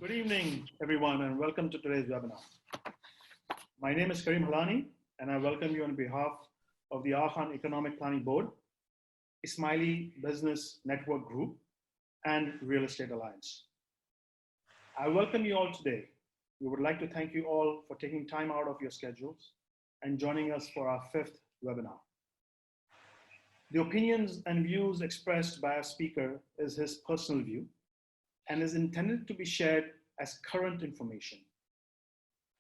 Good evening, everyone, and welcome to today's webinar. My name is Karim Halani, and I welcome you on behalf of the Arhan Economic Planning Board, Ismaili Business Network Group, and Real Estate Alliance. I welcome you all today. We would like to thank you all for taking time out of your schedules and joining us for our fifth webinar. The opinions and views expressed by our speaker is his personal view and is intended to be shared as current information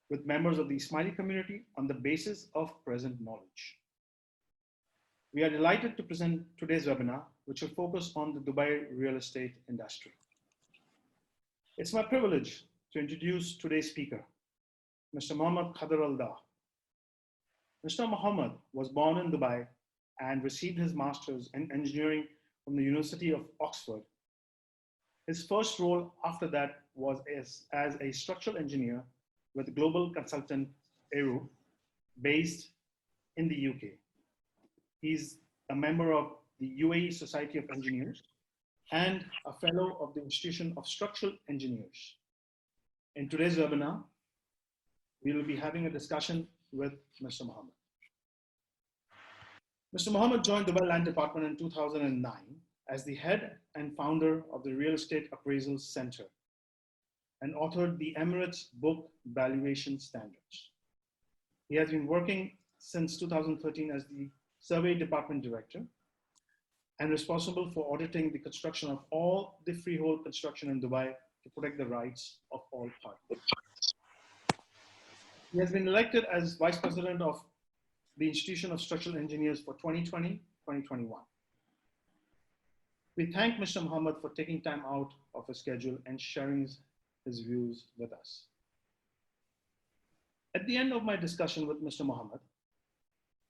with members of the Ismaili community on the basis of present knowledge. We are delighted to present today's webinar, which will focus on the Dubai real estate industry. It's my privilege to introduce today's speaker, Mr. Mohammad Khadr Alda. Mr. Mohammad was born in Dubai and received his master's in engineering from the University of Oxford. His first role after that was as a structural engineer with global consultant Aero, based in the UK. He's a member of the UAE Society of Engineers and a fellow of the Institution of Structural Engineers. In today's webinar, we will be having a discussion with Mr. Mohammad. Mr. Mohammad joined Dubai Land Department in 2009 as the head and founder of the Real Estate Appraisal Center and authored the Emirates book Valuation Standards. He has been working since 2013 as the Survey Department Director and responsible for auditing the construction of all the freehold construction in Dubai to protect the rights of all parties. He has been elected as Vice President of the Institution of Structural Engineers for 2020-2021. We thank Mr. Mohammad for taking time out of his schedule and sharing his views with us. At the end of my discussion with Mr. Mohammad,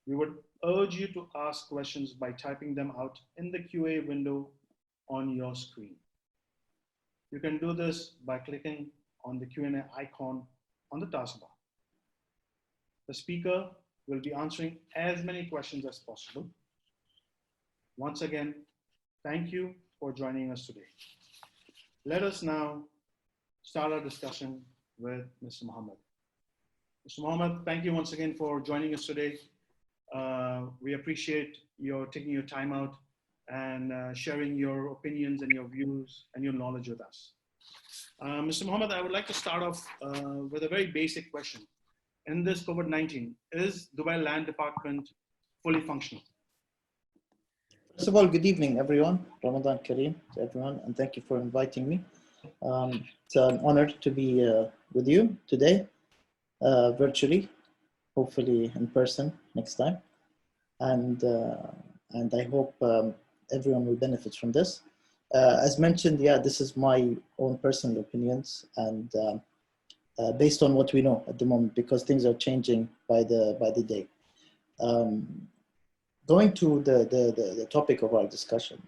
we would urge you to ask questions by typing them out in the QA window on your screen. You can do this by clicking on the Q&A icon on the taskbar. The speaker will be answering as many questions as possible. Once again, thank you for joining us today. Let us now start our discussion with Mr. Mohammad. Mr. Mohammad, thank you once again for joining us today. We appreciate your taking your time out and sharing your opinions and your views and your knowledge with us. Mr. Mohammad, I would like to start off with a very basic question. In this COVID-19, is Dubai Land Department fully functional? First of all, good evening, everyone. Ramadan Kareem to everyone, and thank you for inviting me. It's an honor to be with you today, virtually, hopefully in person next time. And I hope everyone will benefit from this. As mentioned, yeah, this is my own personal opinions and based on what we know at the moment, because things are changing by the day. Going to the topic of our discussion,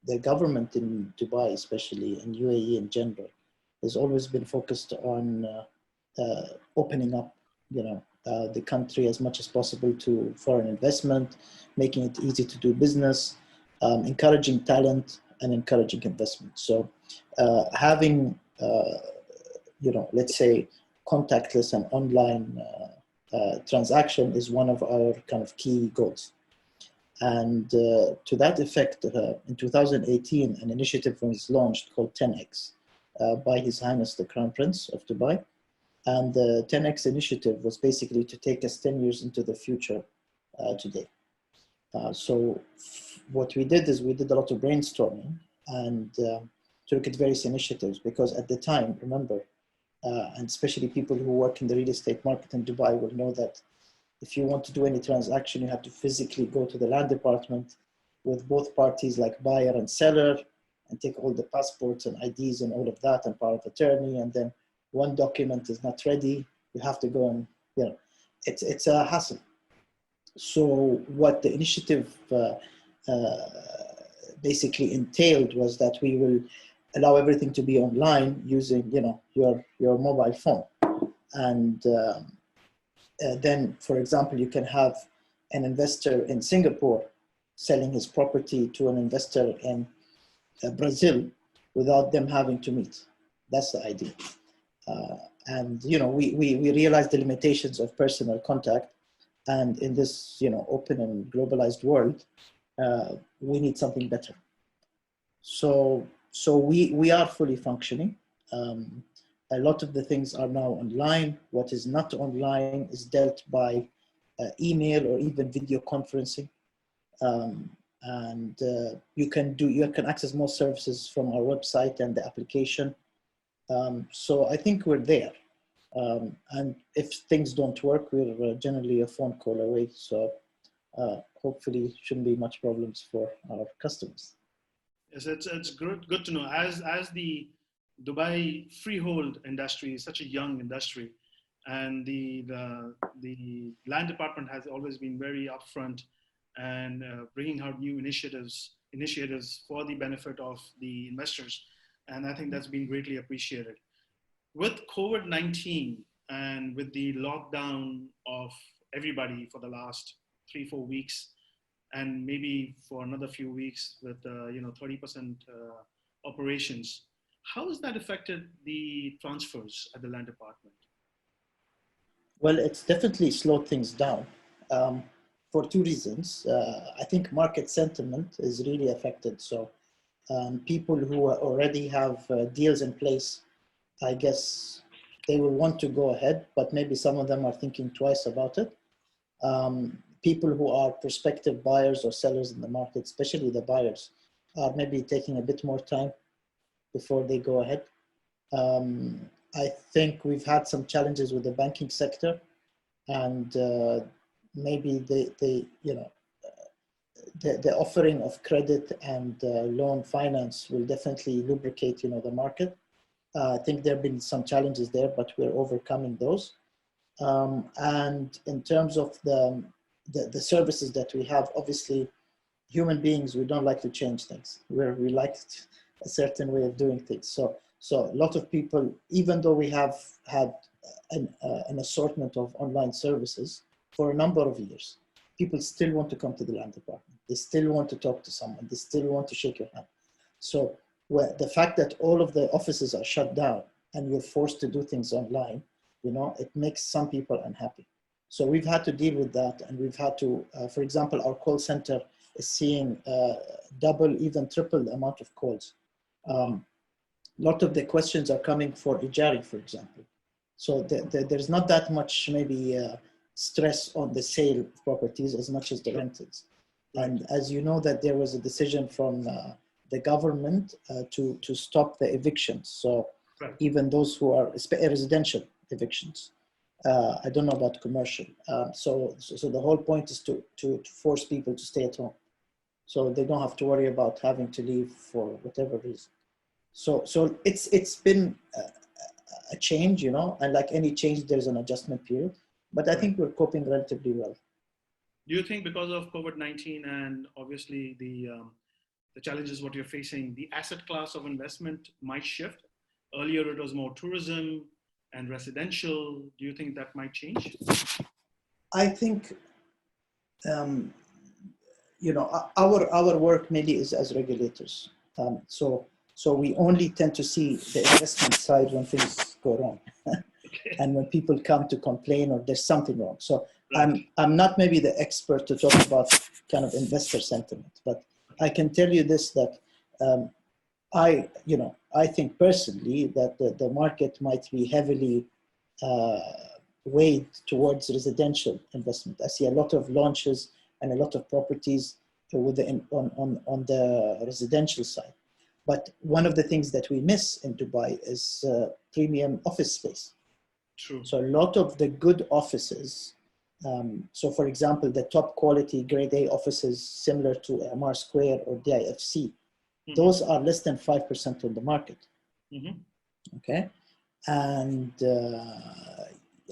the government in Dubai, especially in UAE in general, has always been focused on opening up, the country as much as possible to foreign investment, making it easy to do business, encouraging talent and encouraging investment. So having, let's say contactless and online transaction is one of our kind of key goals. And to that effect, in 2018, an initiative was launched called 10X by His Highness the Crown Prince of Dubai. And the 10X initiative was basically to take us 10 years into the future today. So what we did is we did a lot of brainstorming and to look at various initiatives, because at the time, remember, and especially people who work in the real estate market in Dubai will know that if you want to do any transaction, you have to physically go to the land department with both parties like buyer and seller and take all the passports and IDs and all of that and power of attorney. And then one document is not ready, you have to go and, it's a hassle. So what the initiative basically entailed was that we will allow everything to be online using, your mobile phone. And then, for example, you can have an investor in Singapore selling his property to an investor in Brazil without them having to meet. That's the idea. And we realize the limitations of personal contact, and in this open and globalized world, we need something better. So we are fully functioning. A lot of the things are now online. What is not online is dealt by email or even video conferencing. And you can access more services from our website and the application. So I think we're there. And if things don't work, we're generally a phone call away. So hopefully shouldn't be much problems for our customers. Yes, it's good to know. As the Dubai freehold industry is such a young industry, and the land department has always been very upfront and bringing out new initiatives for the benefit of the investors, and I think that's been greatly appreciated. With COVID-19 and with the lockdown of everybody for the last 3-4 weeks, and maybe for another few weeks with 30% operations, how has that affected the transfers at the land department? Well, it's definitely slowed things down for two reasons. I think market sentiment is really affected. So people who already have deals in place, I guess they will want to go ahead, but maybe some of them are thinking twice about it. People who are prospective buyers or sellers in the market, especially the buyers, are maybe taking a bit more time before they go ahead. I think we've had some challenges with the banking sector, and maybe the offering of credit and loan finance will definitely lubricate the market. I think there have been some challenges there, but we're overcoming those. And in terms of the services that we have, obviously, human beings, we don't like to change things. We like a certain way of doing things. So a lot of people, even though we have had an assortment of online services for a number of years, people still want to come to the land department. They still want to talk to someone. They still want to shake your hand. So the fact that all of the offices are shut down and you're forced to do things online, it makes some people unhappy. So we've had to deal with that, and we've had to, for example, our call center is seeing double, even triple the amount of calls. A lot of the questions are coming for Ijari, for example. So there's not that much maybe stress on the sale of properties as much as the rentals. And as you know, that there was a decision from the government to stop the evictions. So even those who are residential evictions. I don't know about commercial. So the whole point is to force people to stay at home, so they don't have to worry about having to leave for whatever reason. So it's been a change, and like any change, there's an adjustment period. But I think we're coping relatively well. Do you think because of COVID-19 and obviously the challenges what you're facing, the asset class of investment might shift? Earlier it was more tourism and residential. Do you think that might change? I think, our work maybe is as regulators. So we only tend to see the investment side when things go wrong. Okay. And when people come to complain or there's something wrong. So I'm not maybe the expert to talk about kind of investor sentiment, but I can tell you this, that I think personally that the market might be heavily weighed towards residential investment. I see a lot of launches and a lot of properties on the residential side. But one of the things that we miss in Dubai is premium office space. True. So a lot of the good offices, so for example, the top quality grade A offices similar to Amar Square or DIFC, those are less than 5% on the market. Okay. And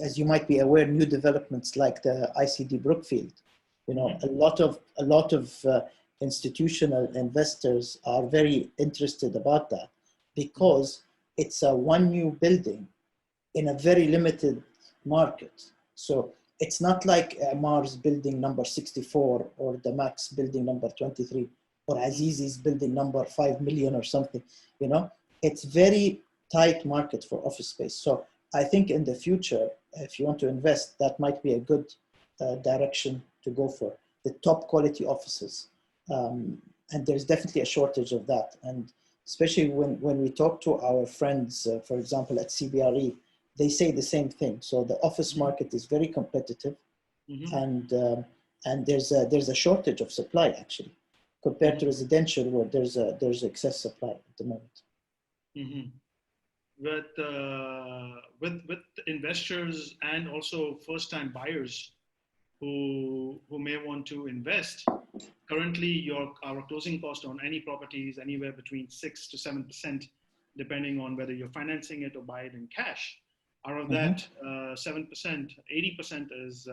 as you might be aware, new developments like the ICD Brookfield, a lot of institutional investors are very interested about that, because it's a one new building in a very limited market. So it's not like Amar's building number 64 or the Max building number 23 or Azizi's building number 5 million or something. It's very tight market for office space. So I think in the future, if you want to invest, that might be a good direction to go for, the top quality offices. And there's definitely a shortage of that. And especially when we talk to our friends, for example, at CBRE, they say the same thing. So the office market is very competitive, and there's a shortage of supply actually, compared to residential where there's excess supply at the moment. With investors and also first-time buyers who may want to invest, currently our closing cost on any property is anywhere between 6 to 7%, depending on whether you're financing it or buy it in cash. Out of that 7%, 80% is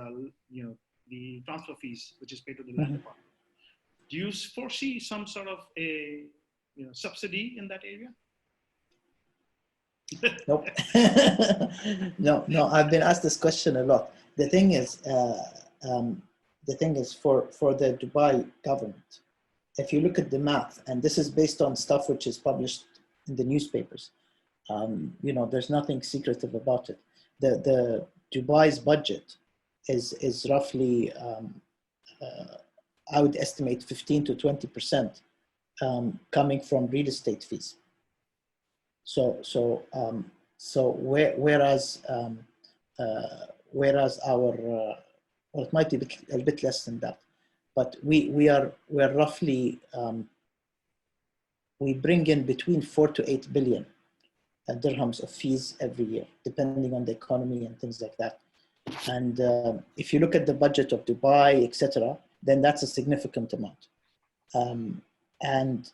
the transfer fees, which is paid to the land department. Do you foresee some sort of a subsidy in that area? Nope. No. I've been asked this question a lot. The thing is for the Dubai government, if you look at the math, and this is based on stuff which is published in the newspapers, there's nothing secretive about it. The Dubai's budget is roughly, I would estimate 15 to 20% coming from real estate fees. Whereas our, well, it might be a bit less than that, but we're roughly, we bring in between 4 to 8 billion dirhams of fees every year, depending on the economy and things like that. And if you look at the budget of Dubai, etc., then that's a significant amount. And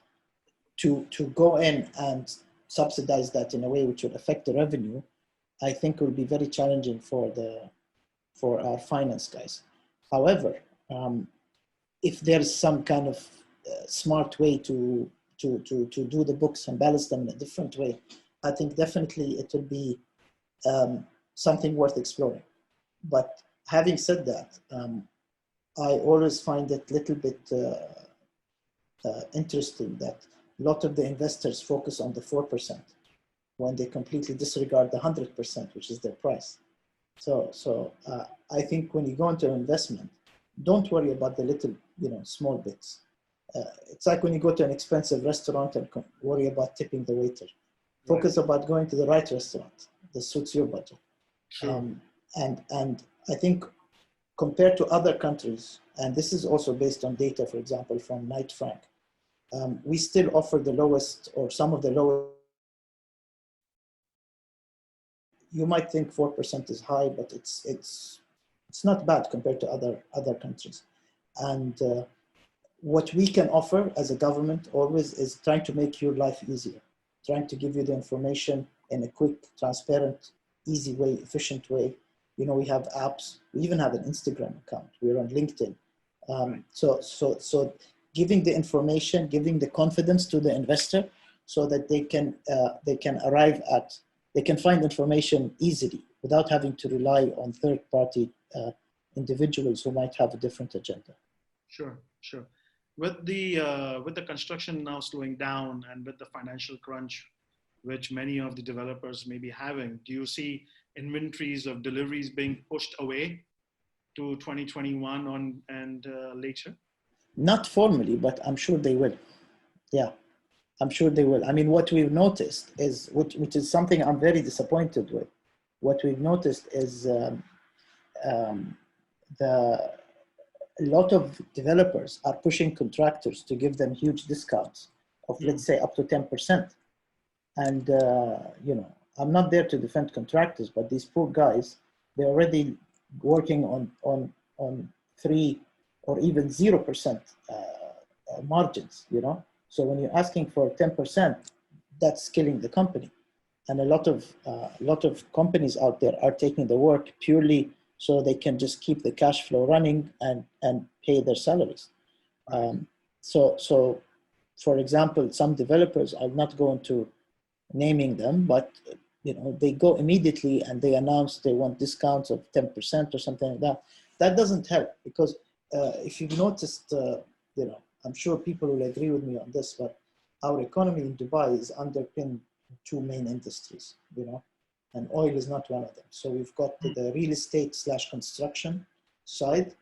to go in and subsidize that in a way which would affect the revenue, I think will be very challenging for our finance guys. However, if there's some kind of smart way to do the books and balance them in a different way, I think definitely it will be something worth exploring. But having said that, I always find it a little bit interesting that a lot of the investors focus on the 4% when they completely disregard the 100%, which is their price. So I think when you go into an investment, don't worry about the little, small bits. It's like when you go to an expensive restaurant and worry about tipping the waiter. Focus about going to the right restaurant that suits your budget. Sure. And I think compared to other countries, and this is also based on data, for example, from Knight Frank, we still offer the lowest or some of the lowest. You might think 4% is high, but it's not bad compared to other countries. And what we can offer as a government always is trying to make your life easier, trying to give you the information in a quick, transparent, easy way, efficient way. We have apps. We even have an Instagram account. We're on LinkedIn. So giving the information, giving the confidence to the investor, so that they can find information easily without having to rely on third-party individuals who might have a different agenda. Sure. With the construction now slowing down and with the financial crunch, which many of the developers may be having, do you see inventories of deliveries being pushed away to 2021 and later? Not formally, but I'm sure they will. Yeah, I'm sure they will. I mean, what we've noticed is, which is something I'm very disappointed with. What we've noticed is a lot of developers are pushing contractors to give them huge discounts of, let's say, up to 10%. And, I'm not there to defend contractors, but these poor guys, they're already working on 3 or even 0% margins, So when you're asking for 10%, that's killing the company. And a lot of companies out there are taking the work purely so they can just keep the cash flow running and pay their salaries. So for example, some developers, I'm not going to naming them, but they go immediately and they announce they want discounts of 10% or something like that. That doesn't help, because if you've noticed, I'm sure people will agree with me on this, but our economy in Dubai is underpinned two main industries, and oil is not one of them. So we've got the real estate / construction side,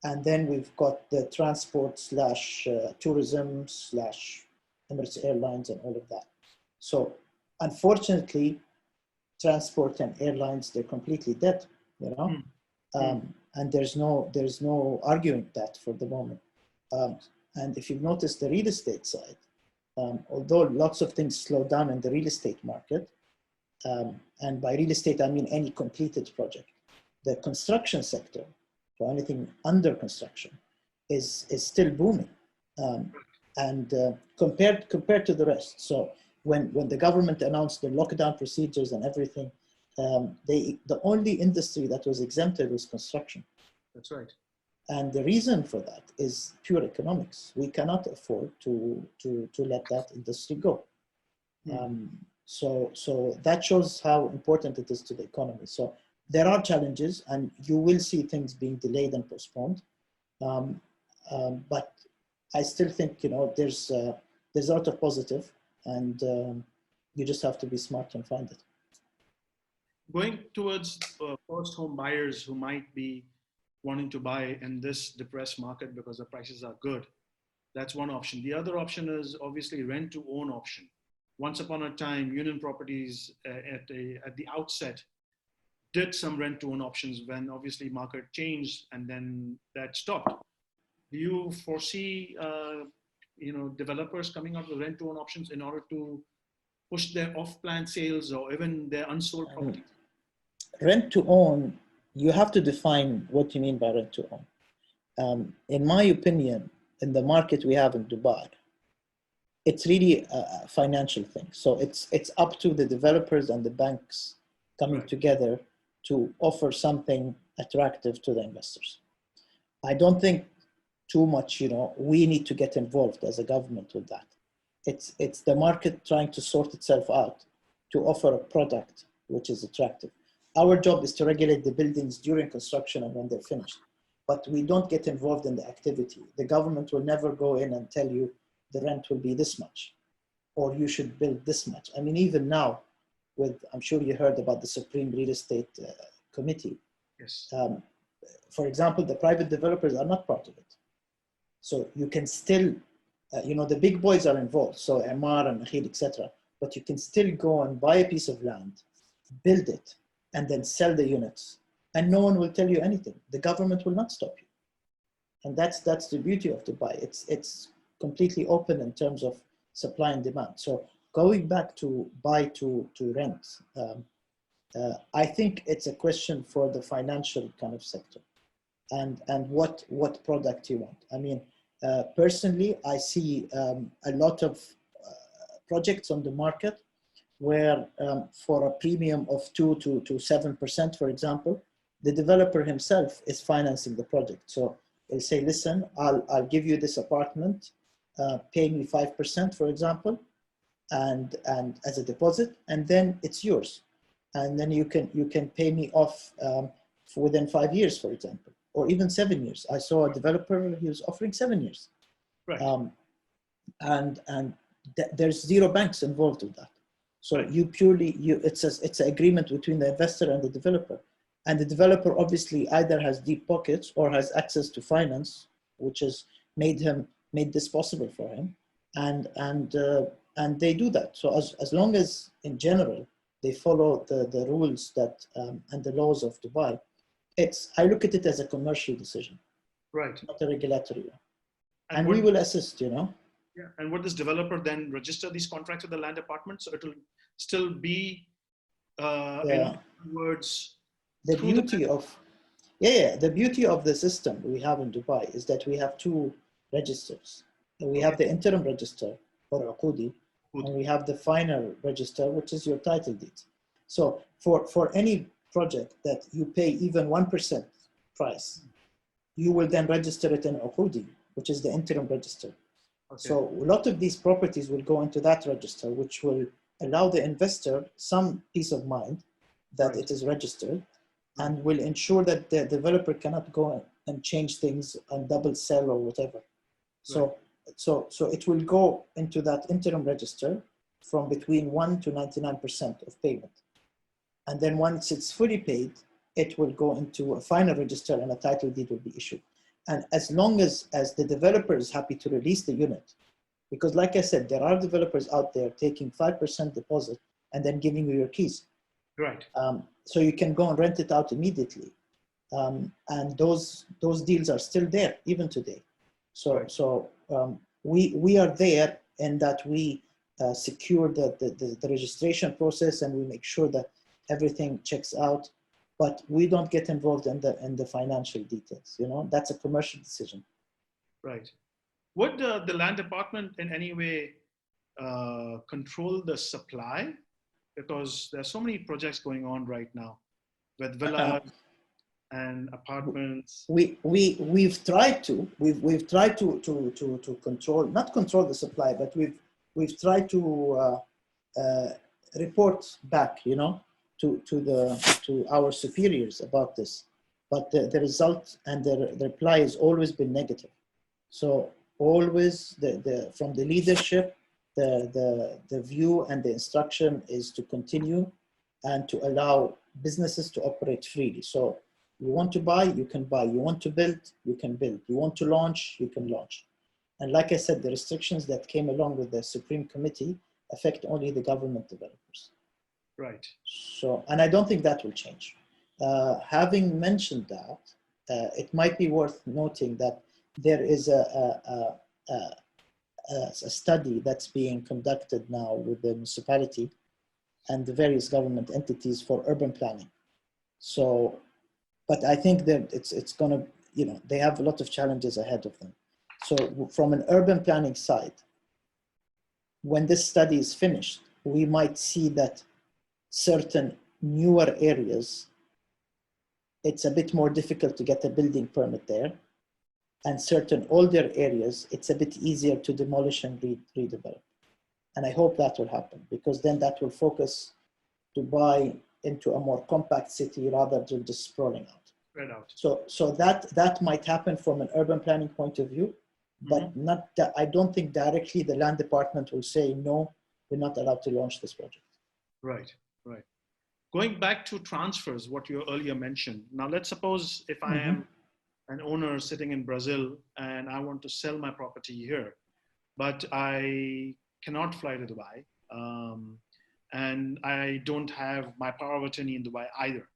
and then we've got the transport / tourism / Emirates Airlines and all of that. So unfortunately, transport and airlines, they're completely dead, and there's no arguing that for the moment. And if you've noticed the real estate side, although lots of things slow down in the real estate market, and by real estate, I mean any completed project, the construction sector, or anything under construction, is still booming. Compared to the rest. So when the government announced the lockdown procedures and everything, the only industry that was exempted was construction. That's right. And the reason for that is pure economics. We cannot afford to let that industry go. So that shows how important it is to the economy. So there are challenges, and you will see things being delayed and postponed. But I still think there's a lot of positive, and you just have to be smart and find it. Going towards first home buyers who might be wanting to buy in this depressed market because the prices are good, that's one option. The other option is obviously rent to own option. Once upon a time, Union Properties at the outset did some rent to own options when obviously market changed, and then that stopped. Do you foresee developers coming out with rent to own options in order to push their off-plan sales or even their unsold properties? Rent to own, you have to define what you mean by rent to own. In my opinion, in the market we have in Dubai, it's really a financial thing. So it's up to the developers and the banks coming together to offer something attractive to the investors. I don't think too much, we need to get involved as a government with that. It's the market trying to sort itself out to offer a product which is attractive. Our job is to regulate the buildings during construction and when they're finished, but we don't get involved in the activity. The government will never go in and tell you the rent will be this much, or you should build this much. I mean, even now, I'm sure you heard about the Supreme Real Estate Committee. Yes. For example, the private developers are not part of it. So you can still, the big boys are involved, so Emar and Nakhil, etc. But you can still go and buy a piece of land, build it, and then sell the units. And no one will tell you anything. The government will not stop you. And that's the beauty of Dubai. It's completely open in terms of supply and demand. So going back to buy to rent, I think it's a question for the financial kind of sector and what product you want. I mean, personally, I see a lot of projects on the market where for a premium of 2 to 7%, for example, the developer himself is financing the project. So they'll say, listen, I'll give you this apartment, pay me 5%, for example, and as a deposit, and then it's yours. And then you can pay me off within 5 years, for example, or even 7 years. I saw a developer, he was offering 7 years. Right. There's zero banks involved with that. So it's an agreement between the investor and the developer. And the developer obviously either has deep pockets or has access to finance, which has made this possible for him. And they do that. So as long as in general, they follow the rules that and the laws of Dubai, I look at it as a commercial decision, right? Not a regulatory one. And we will assist, Yeah. And would this developer then register these contracts with the land department? So it'll still be, in other words, the beauty the beauty of the system we have in Dubai is that we have two registers. We have the interim register for Uqudi, and we have the final register, which is your title deed. So for any project that you pay even 1% price, you will then register it in Uqudi, which is the interim register. Okay. So a lot of these properties will go into that register, which will allow the investor some peace of mind that it is registered, and will ensure that the developer cannot go and change things and double sell or whatever. So it will go into that interim register from between 1 to 99% of payment. And then once it's fully paid, it will go into a final register and a title deed will be issued. And as long as the developer is happy to release the unit, because like I said, there are developers out there taking 5% deposit and then giving you your keys. Right. So you can go and rent it out immediately. And those deals are still there even today. So, right. We are there in that we secure the registration process and we make sure that everything checks out, but we don't get involved in the financial details. You know, that's a commercial decision. Right. Would the land department in any way control the supply? Because there are so many projects going on right now with villas and apartments. We've tried to control, not control the supply, but we've tried to report back, you know, to our superiors about this, but the result and the reply has always been negative. So always from the leadership, the view and the instruction is to continue and to allow businesses to operate freely. So you want to buy, you can buy. You want to build, you can build. You want to launch, you can launch. And like I said, the restrictions that came along with the Supreme Committee affect only the government developers. Right. So, and I don't think that will change. Having mentioned that, it might be worth noting that there is a study that's being conducted now with the municipality and the various government entities for urban planning. So, but I think that it's going to, you know, they have a lot of challenges ahead of them. So from an urban planning side, when this study is finished, we might see that certain newer areas, it's a bit more difficult to get a building permit there. And certain older areas, it's a bit easier to demolish and redevelop. And I hope that will happen, because then that will focus Dubai into a more compact city rather than just sprawling out. Spread out. So that might happen from an urban planning point of view, but not that, I don't think directly the land department will say, no, we're not allowed to launch this project. Right, right. Going back to transfers, what you earlier mentioned. Now let's suppose if I am an owner sitting in Brazil and I want to sell my property here, but I cannot fly to Dubai, and I don't have my power of attorney in Dubai either.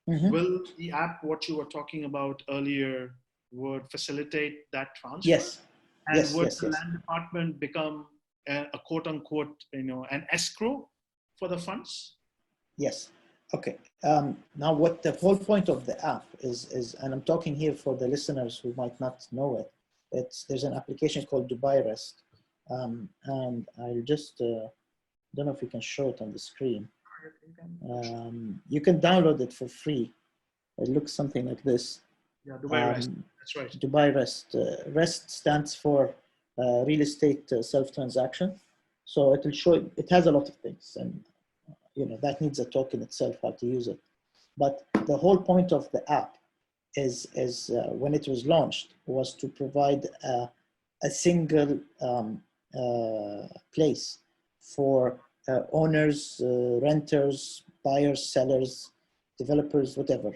Will the app, what you were talking about earlier, would facilitate that transfer? Yes. And would the land department become a quote unquote, you know, an escrow for the funds? Yes. Okay. Now, what the whole point of the app is, and I'm talking here for the listeners who might not know it. There's an application called Dubai Rest, and I'll just don't know if you can show it on the screen. You can download it for free. It looks something like this. Yeah, Dubai Rest. That's right. Dubai Rest. Rest stands for real estate self-transaction. So it will show. It has a lot of things, and you know that needs a talk in itself how to use it. But the whole point of the app is when it was launched was to provide a single place for owners, renters, buyers, sellers, developers, whatever,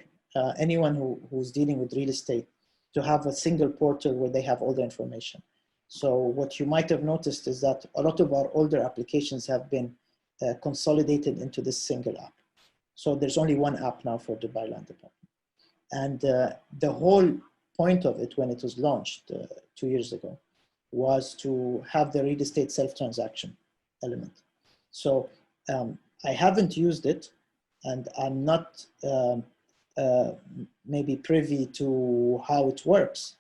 anyone who's dealing with real estate, to have a single portal where they have all the information. So what you might have noticed is that a lot of our older applications have been consolidated into this single app. So there's only one app now for Dubai Land Department. And the whole point of it when it was launched 2 years ago was to have the real estate self-transaction element. So I haven't used it, and I'm not maybe privy to how it works,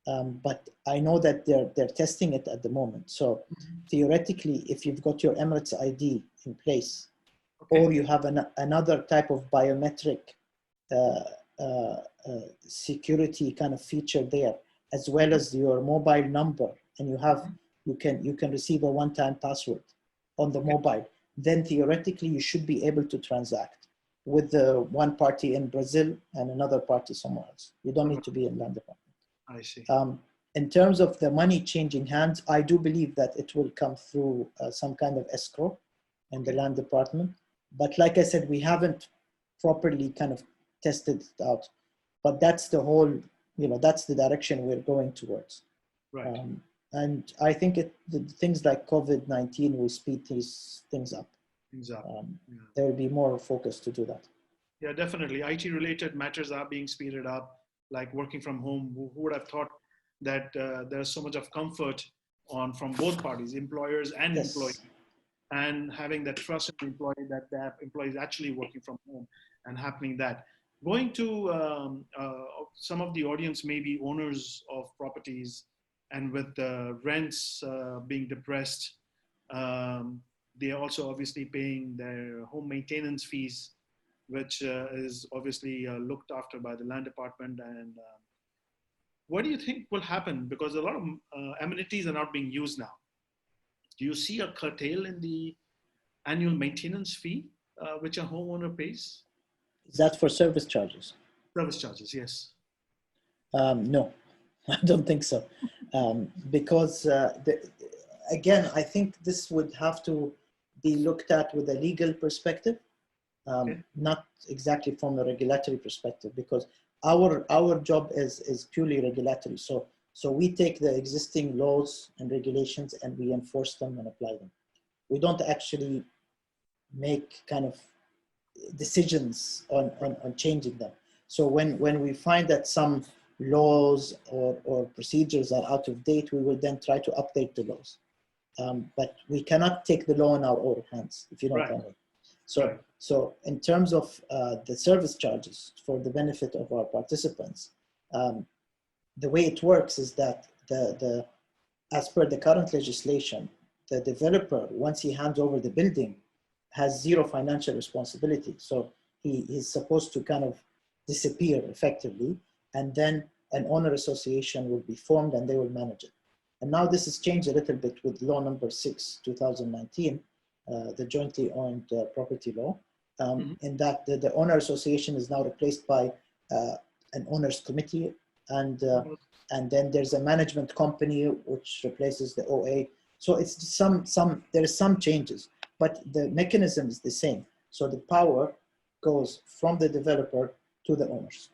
but I know that they're testing it at the moment. So theoretically, if you've got your Emirates ID in place, or you have another type of biometric security kind of feature there, as well as your mobile number, and you can receive a one-time password on the mobile, then theoretically you should be able to transact with the one party in Brazil and another party somewhere else. You don't need to be in land department. I see. In terms of the money changing hands, I do believe that it will come through some kind of escrow in the land department. But like I said, we haven't properly kind of tested it out. But that's the whole, that's the direction we're going towards. Right. And I think things like COVID-19 will speed these things up. Exactly. There will be more focus to do that. Yeah, definitely. IT-related matters are being speeded up, like working from home. Who would have thought that there's so much of comfort from both parties, employers and employees, and having that trust in the employee that the employee is actually working from home and happening that. Going to some of the audience, maybe owners of properties, and with the rents being depressed, they are also obviously paying their home maintenance fees, which is obviously looked after by the land department. And what do you think will happen? Because a lot of amenities are not being used now. Do you see a curtail in the annual maintenance fee, which a homeowner pays? Is that for service charges? Service charges, yes. No, I don't think so. Because again, I think this would have to be looked at with a legal perspective, not exactly from a regulatory perspective, because our job is purely regulatory. So we take the existing laws and regulations and we enforce them and apply them. We don't actually make kind of decisions on changing them. So when we find that some laws or procedures are out of date, we will then try to update the laws. But we cannot take the law in our own hands, if you know what I mean. So in terms of the service charges for the benefit of our participants, the way it works is that as per the current legislation, the developer, once he hands over the building, has zero financial responsibility. So he's supposed to kind of disappear effectively, and then an owner association will be formed and they will manage it. And now this has changed a little bit with law number 6, 2019, the jointly owned property law, in that the owner association is now replaced by an owners committee, and then there's a management company which replaces the OA. So it's there's some changes, but the mechanism is the same. So the power goes from the developer to the owners.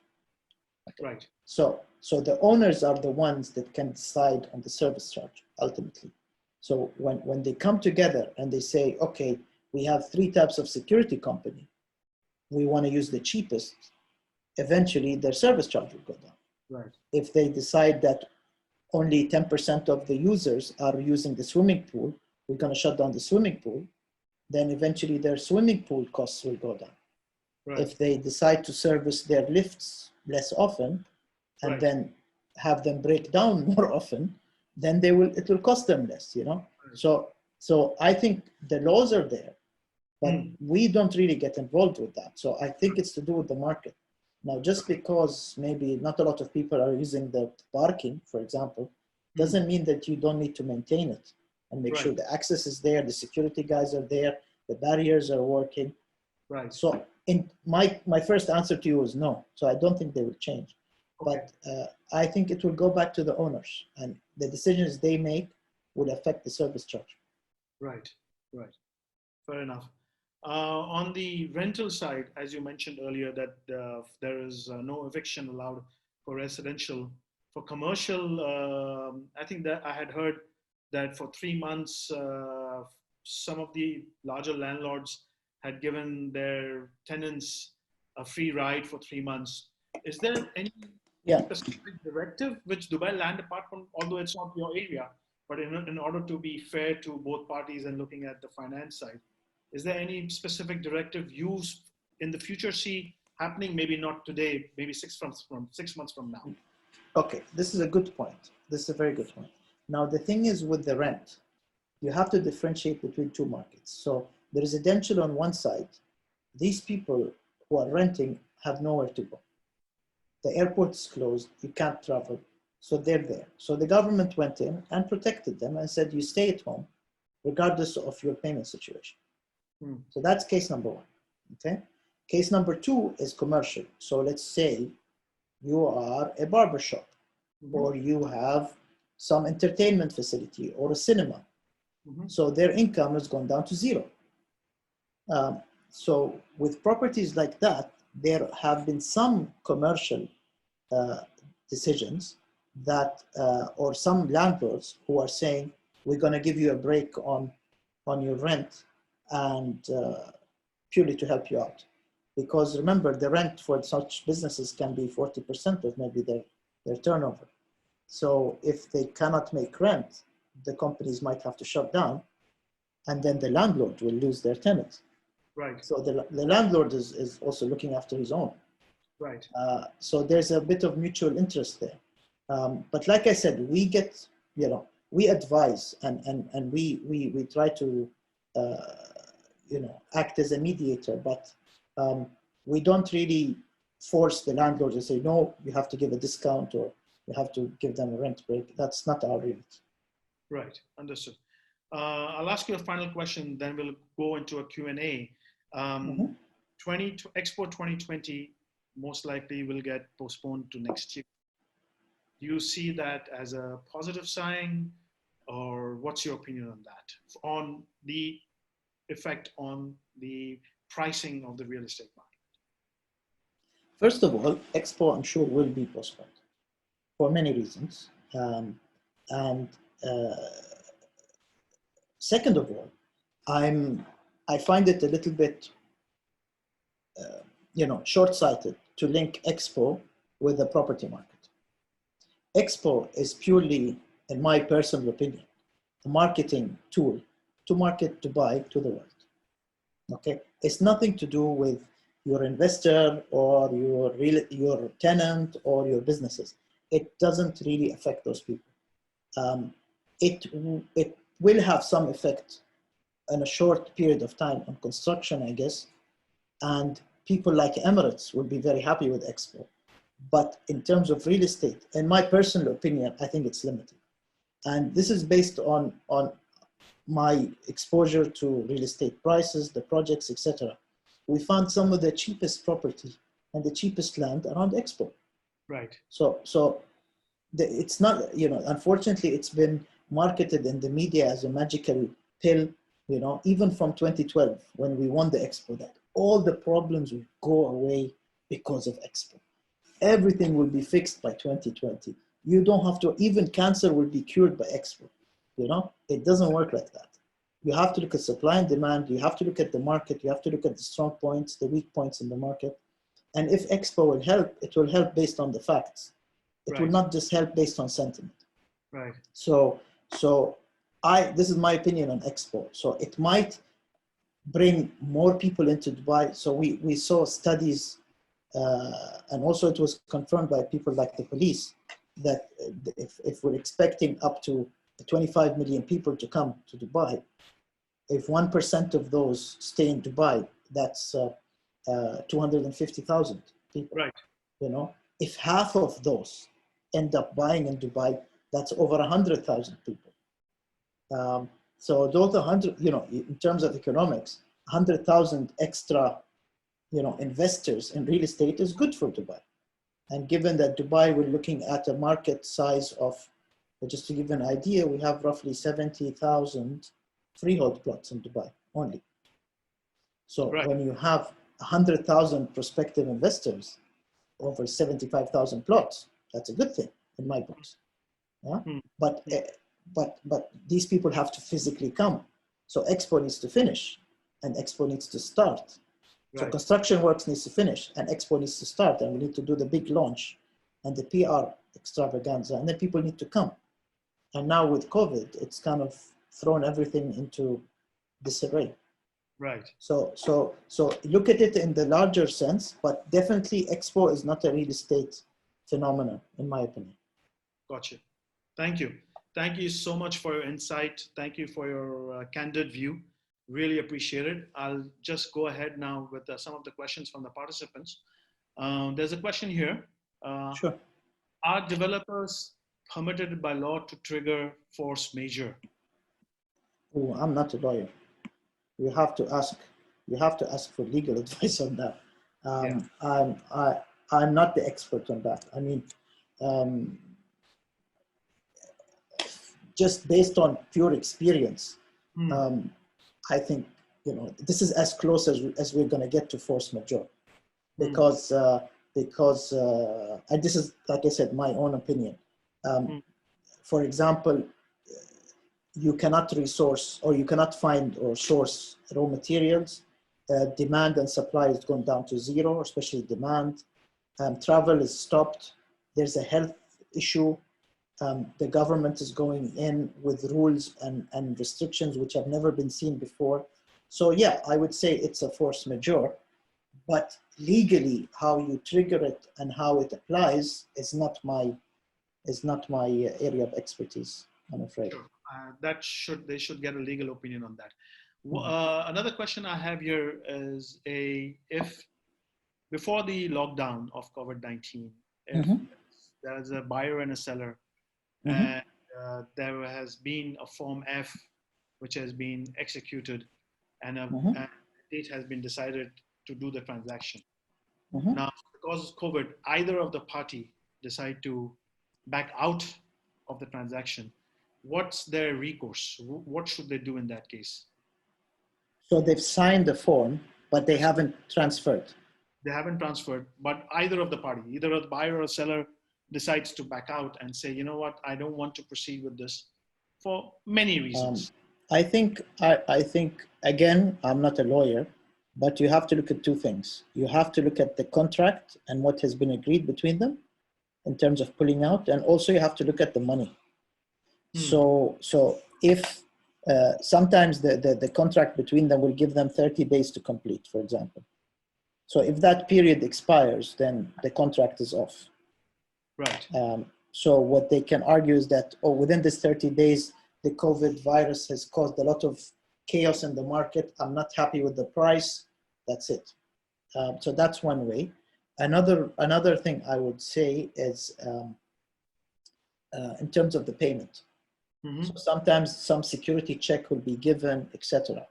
Okay. Right. So the owners are the ones that can decide on the service charge ultimately. So when they come together and they say, okay, we have 3 types of security company, we want to use the cheapest, eventually their service charge will go down. Right. If they decide that only 10% of the users are using the swimming pool, we're going to shut down the swimming pool, then eventually their swimming pool costs will go down. Right. If they decide to service their lifts less often and then have them break down more often, then it will cost them less, you know? Right. So I think the laws are there, but we don't really get involved with that. So I think it's to do with the market. Now, just because maybe not a lot of people are using the parking, for example, doesn't mean that you don't need to maintain it and make sure the access is there, the security guys are there, the barriers are working. Right. So my first answer to you is no. So I don't think they will change. Okay. But I think it will go back to the owners, and the decisions they make will affect the service charge. Right. Fair enough. On the rental side, as you mentioned earlier, that there is no eviction allowed for residential. For commercial, I think that I had heard that for 3 months, some of the larger landlords had given their tenants a free ride for 3 months. Is there any specific directive which Dubai Land Department, although it's not your area, but in order to be fair to both parties and looking at the finance side, is there any specific directive used in the future see happening? Maybe not today, maybe 6 months from now. Okay, this is a good point. This is a very good point. Now, the thing is with the rent, you have to differentiate between 2 markets. So the residential on one side, these people who are renting have nowhere to go. The airport is closed, you can't travel, so they're there. So the government went in and protected them and said, you stay at home, regardless of your payment situation. So that's case number 1, okay? Case number 2 is commercial. So let's say you are a barbershop, or you have some entertainment facility or a cinema. So their income has gone down to zero. So with properties like that, there have been some commercial decisions that, or some landlords who are saying, we're going to give you a break on your rent and purely to help you out. Because remember, the rent for such businesses can be 40% of maybe their turnover. So if they cannot make rent, the companies might have to shut down, and then the landlord will lose their tenants. Right. So the landlord is also looking after his own. Right. So there's a bit of mutual interest there. But like I said, we get, we advise and we try to, act as a mediator, but we don't really force the landlord to say, no, you have to give a discount or you have to give them a rent break. That's not our remit. Right, understood. I'll ask you a final question, then we'll go into a Q&A. Expo 2020 most likely will get postponed to next year. Do you see that as a positive sign, or what's your opinion on that, on the effect on the pricing of the real estate market? First of all, Expo, I'm sure, will be postponed for many reasons. Second of all, I find it a little bit, short-sighted to link Expo with the property market. Expo is purely, in my personal opinion, a marketing tool to market Dubai to the world. Okay, it's nothing to do with your investor or your tenant or your businesses. It doesn't really affect those people. It will have some effect in a short period of time on construction, I guess, and people like Emirates will be very happy with Expo. But in terms of real estate, in my personal opinion, I think it's limited. And this is based on my exposure to real estate prices, the projects, etc. We found some of the cheapest property and the cheapest land around Expo. Right. So it's not, unfortunately, it's been marketed in the media as a magical pill, even from 2012 when we won the Expo, that all the problems will go away because of Expo. Everything will be fixed by 2020. You don't have to, even cancer will be cured by Expo. It doesn't work like that. You have to look at supply and demand. You have to look at the market. You have to look at the strong points, the weak points in the market. And if Expo will help, it will help based on the facts. It will not just help based on sentiment. Right. So this is my opinion on Expo. So it might bring more people into Dubai. So we saw studies, and also it was confirmed by people like the police, that if we're expecting up to 25 million people to come to Dubai, if 1% of those stay in Dubai, that's 250,000 people. Right. If half of those end up buying in Dubai, that's over 100,000 people. So those 100, in terms of economics, 100,000 extra, investors in real estate is good for Dubai. And given that Dubai, we're looking at a market size of, just to give you an idea, we have roughly 70,000 freehold plots in Dubai only. So when you have 100,000 prospective investors over 75,000 plots, that's a good thing in my books. Yeah? But these people have to physically come. So Expo needs to finish and Expo needs to start. So construction works needs to finish and Expo needs to start, and we need to do the big launch and the PR extravaganza, and then people need to come. And now with COVID, it's kind of thrown everything into disarray. Right. So look at it in the larger sense, but definitely Expo is not a real estate phenomenon, in my opinion. Gotcha. Thank you. Thank you so much for your insight. Thank you for your candid view. Really appreciate it. I'll just go ahead now with some of the questions from the participants. There's a question here. Sure. Are developers permitted by law to trigger force majeure? Oh, I'm not a lawyer. You have to ask for legal advice on that. I'm not the expert on that. I mean, just based on pure experience, Hmm. I think, this is as close as we're going to get to force majeure, Hmm. because and this is, like I said, my own opinion. Hmm. For example, you cannot resource, or you cannot find or source raw materials. Demand and supply has gone down to zero, especially demand. Travel is stopped. There's a health issue. The government is going in with rules and restrictions which have never been seen before. So yeah, I would say it's a force majeure, but legally how you trigger it and how it applies is not my area of expertise, I'm afraid. Sure. They should get a legal opinion on that. Mhm. Another question I have here is if before the lockdown of COVID-19, if Mhm. there is a buyer and a seller, Mhm. and there has been a Form F which has been executed, and Mhm. a date has been decided to do the transaction. Mhm. Now, because of COVID, either of the party decide to back out of the transaction. What's their recourse? What should they do in that case? So they've signed the form, but they They've, haven't transferred. they haven't transferred, but either of the party, either a buyer or a seller, decides to back out and say, you know what, I don't want to proceed with this for many Um, reasons. I think again, I'm not a lawyer, but you have to look at two things. You have to look at the contract and what has been agreed between them in terms of pulling out, and also you have to look at the money. Hmm. So if sometimes the contract between them will give them 30 days to complete, for example. So if that period expires, then the contract is off. Right. So what they can argue is that, oh, within this 30 days, the COVID virus has caused a lot of chaos in the market. I'm not happy with the price. That's it. So that's one way. Another thing I would say is in terms of the payment. So Mm-hmm. sometimes some security check will be given, etc.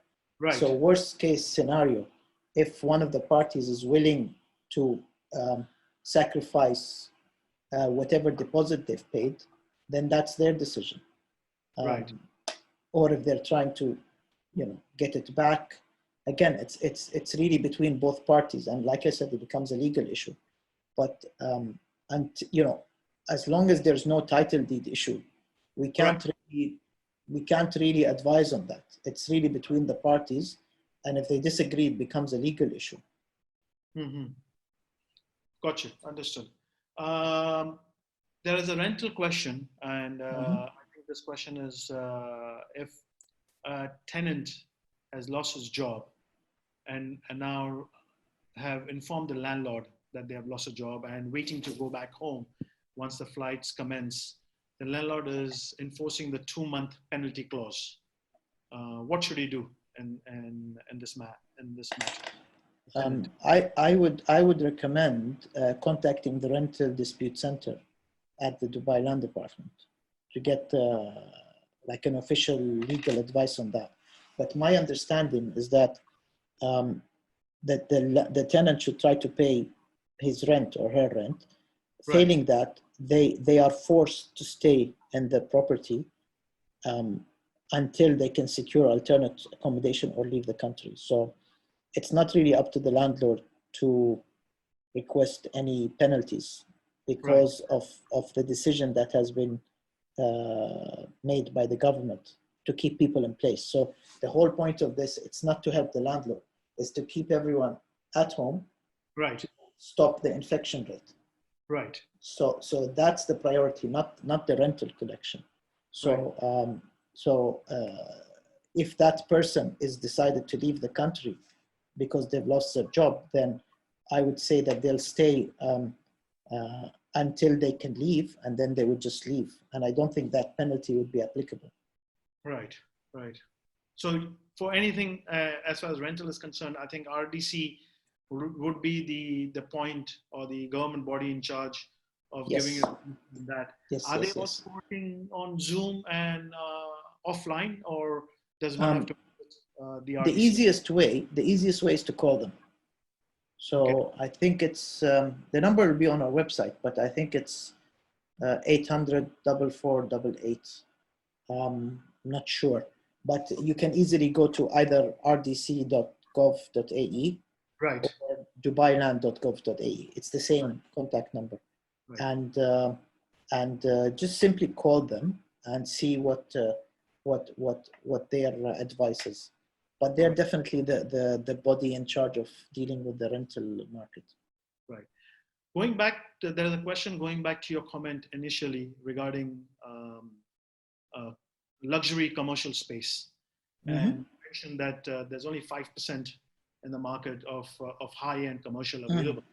So Right. worst case scenario, if one of the parties is willing to sacrifice whatever deposit they've paid, then that's their decision. Right. Um, or if they're trying to, get it back, again, it's really between both parties. And like I said, it becomes a legal issue. But and as long as there's no title deed issue, we Correct. can't really we can't really advise on that. It's really between the parties, and if they disagree, it becomes a legal issue. Mm-hmm. Gotcha. Understood. Um, there is a rental question, and Mhm. I think this question is if a tenant has lost his job and now have informed the landlord that they have lost a job and waiting to go back home once the flights commence, the landlord is enforcing the 2-month penalty clause. What should he do in this matter? The tenant. I would recommend contacting the rental dispute center at the Dubai Land Department to get like an official legal advice on that. But my understanding is that that the tenant should try to pay his rent or her rent. Right. Failing that, they are forced to stay in the property um, until they can secure alternate accommodation or leave the country. So it's not really up to the landlord to request any penalties Right. because of the decision that has been made by the government to keep people in place. So the whole point of this, it's not to help the landlord, is to keep everyone at home Right. to stop the infection rate. Right. So that's the priority, not the rental collection. Right. So if that person is decided to leave the country because they've lost their job, then I would say that they'll stay until they can leave, and then they would just leave. And I don't think that penalty would be applicable. Right. Right. So for anything as far as rental is concerned, I think RDC would be the point or the government body in charge of giving Yes, you that. yes, Are they yes, also yes. working on Zoom and offline, or does one have Um, to the RDC? the easiest way is to call them. Okay. So I think it's the number will be on our website, but I think it's 800 4488. I'm not sure, but you can easily go to either rdc.gov.ae Right. or dubailand.gov.ae. It's the same Right. contact number. Right. And just simply call them and see what their advice is. But they're Right. definitely the body in charge of dealing with the rental market. Right. Going back, there's a question going back to your comment initially regarding luxury commercial space, and you mentioned that there's only 5% in the market of high-end commercial available.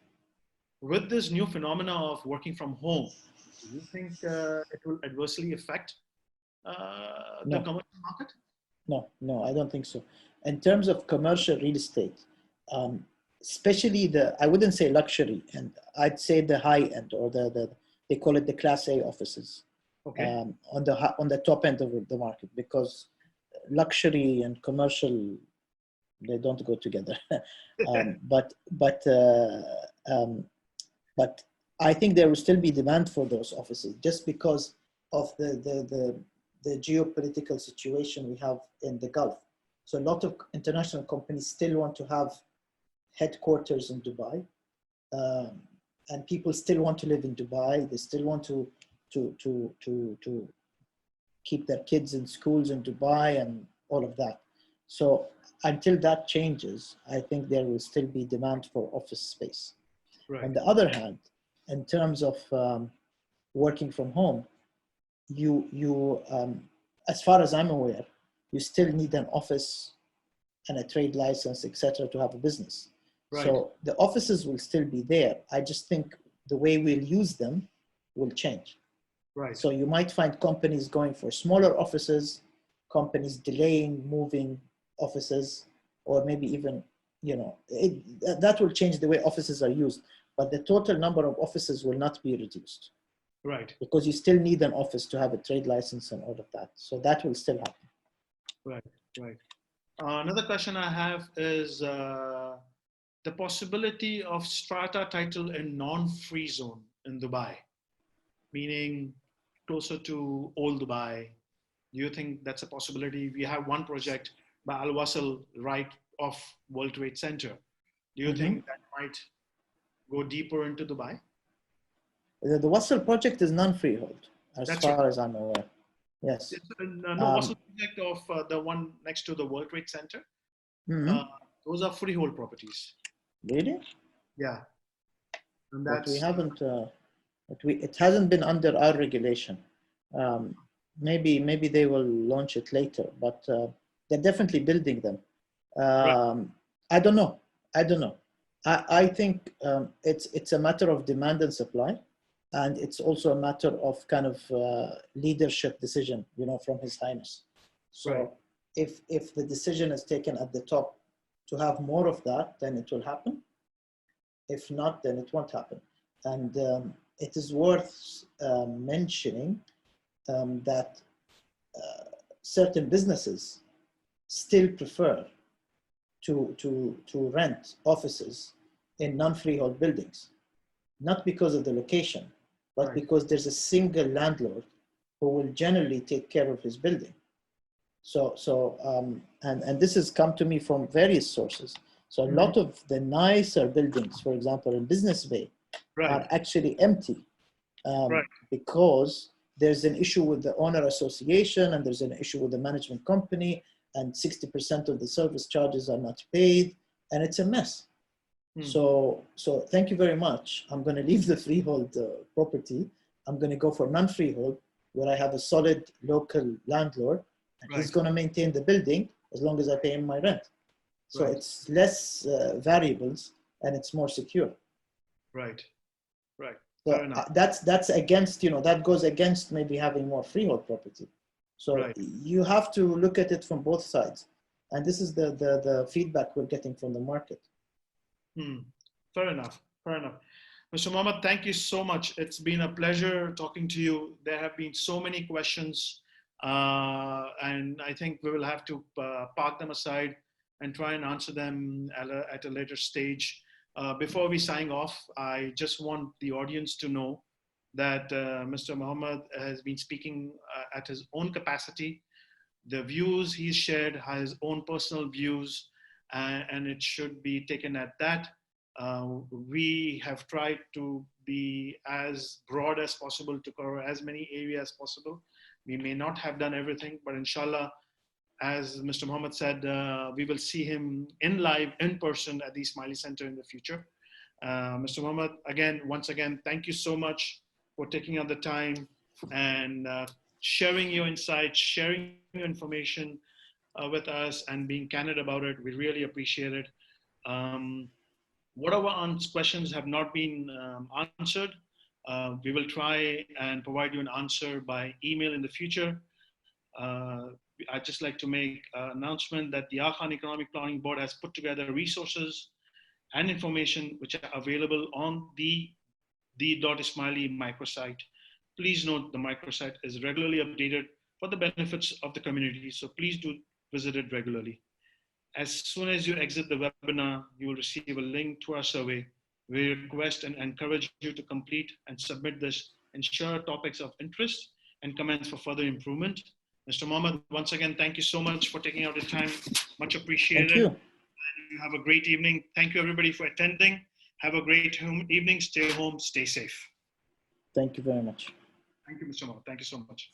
With this new phenomena of working from home, do you think it will adversely affect the commercial market? No, I don't think so. In terms of commercial real estate, especially I wouldn't say luxury, and I'd say the high end, or they call it the Class A offices. Okay. On the top end of the market, because luxury and commercial, they don't go together. But I think there will still be demand for those offices, just because of the geopolitical situation we have in the Gulf. So a lot of international companies still want to have headquarters in Dubai, and people still want to live in Dubai. They still want to keep their kids in schools in Dubai and all of that. So until that changes, I think there will still be demand for office space. Right. On the other hand, in terms of working from home, you as far as I'm aware, you still need an office and a trade license, etc., to have a business. Right. So the offices will still be there. I just think the way we'll use them will change. Right. So you might find companies going for smaller offices, companies delaying moving offices, or maybe even, that will change the way offices are used. But the total number of offices will not be reduced. Right. Because you still need an office to have a trade license and all of that. So that will still happen. Right, right. Another question I have is the possibility of strata title in non-free zone in Dubai, meaning closer to Old Dubai. Do you think that's a possibility? We have one project by Al Wasl right off World Trade Center. Do you think that might go deeper into Dubai? The Wasl project is non-freehold, as That's far right. as I'm aware. Yes. No, Wasl project of the one next to the World Trade Center. Those are freehold properties. Really? Yeah. And but we haven't. It hasn't been under our regulation. Maybe they will launch it later, but they're definitely building them. Right. I don't know. I think it's a matter of demand and supply, and it's also a matter of kind of leadership decision, from His Highness. So right. if the decision is taken at the top to have more of that, then it will happen. If not, then it won't happen. And it is worth mentioning that certain businesses still prefer to rent offices in non-freehold buildings, not because of the location, but right. because there's a single landlord who will generally take care of his building. And this has come to me from various sources. So a lot of the nicer buildings, for example, in Business Bay, right. are actually empty right. because there's an issue with the owner association, and there's an issue with the management company, and 60% of the service charges are not paid, and it's a mess. So thank you very much. I'm going to leave the freehold property. I'm going to go for non-freehold, where I have a solid local landlord, and right. he's going to maintain the building as long as I pay him my rent. So right. it's less variables, and it's more secure. Right, right. So that's against, that goes against maybe having more freehold property. So right. you have to look at it from both sides. And this is the feedback we're getting from the market. Fair enough, fair enough. Mr. Mohammed, thank you so much. It's been a pleasure talking to you. There have been so many questions, and I think we will have to park them aside and try and answer them at a later stage. Before we sign off, I just want the audience to know that Mr. Mohammed has been speaking at his own capacity. The views he's shared are his own personal views, and it should be taken at that. We have tried to be as broad as possible to cover as many areas as possible. We may not have done everything, but inshallah, as Mr. Mohammed said, we will see him in person at the Ismaili Center in the future. Mr. Mohammed, once again, thank you so much for taking out the time and sharing your insights, sharing your information with us and being candid about it. We really appreciate it. Whatever questions have not been answered, we will try and provide you an answer by email in the future. I'd just like to make an announcement that the AKEPB Economic Planning Board has put together resources and information which are available on the Ismaili microsite. Please note the microsite is regularly updated for the benefits of the community, so please do visit it regularly. As soon as you exit the webinar, you will receive a link to our survey. We request and encourage you to complete and submit this and share topics of interest and comments for further improvement. Mr. Mohammed, once again, thank you so much for taking out the time. Much appreciated. Thank you. And you have a great evening. Thank you everybody for attending. Have a great evening. Stay home, stay safe. Thank you very much. Thank you, Mr. Mohammed. Thank you so much.